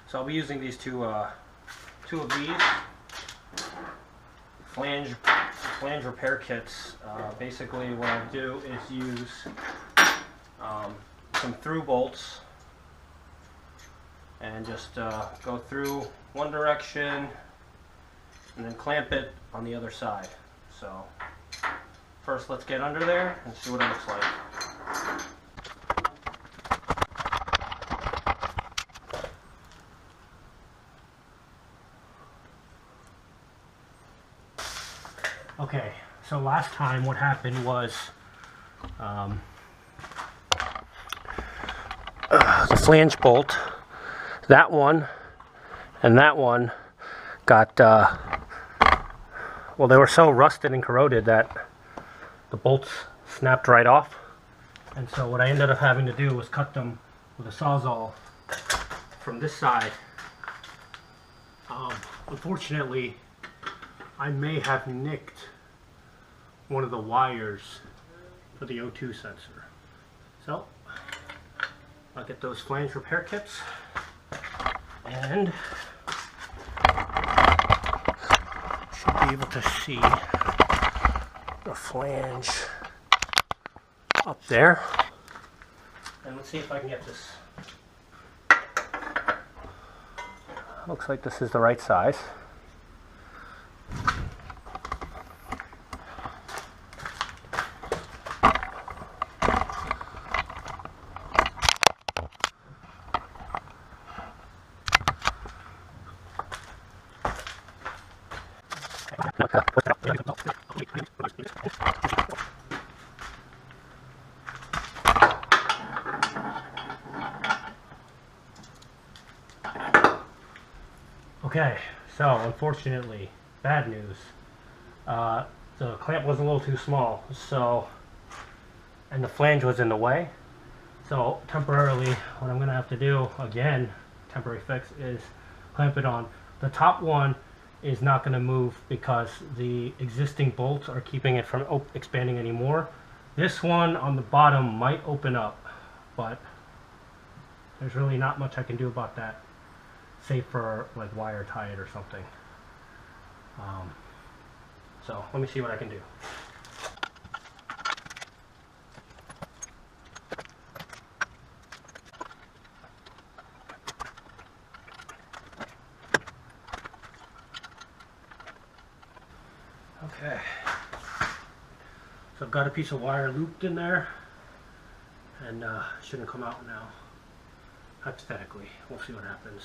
So I'll be using these two of these flange repair kits. Basically what I do is use some through bolts and just go through one direction and then clamp it on the other side. So first let's get under there and see what it looks like. Okay, so last time what happened was the flange bolt, that one and that one got, well, they were so rusted and corroded that the bolts snapped right off. And so what I ended up having to do was cut them with a Sawzall from this side. Unfortunately, I may have nicked one of the wires for the O2 sensor. So I'll get those flange repair kits and should be able to see the flange up there. And let's see if I can get this. Looks like this is the right size. Okay, so unfortunately, bad news. The clamp was a little too small, so, and the flange was in the way. So temporarily, what I'm gonna have to do, again, temporary fix, is clamp it on. The top one is not gonna move because the existing bolts are keeping it from expanding anymore. This one on the bottom might open up, but there's really not much I can do about that, save for like wire tie it or something. So let me see what I can do. Okay, so I've got a piece of wire looped in there, and shouldn't come out now. Hypothetically, we'll see what happens.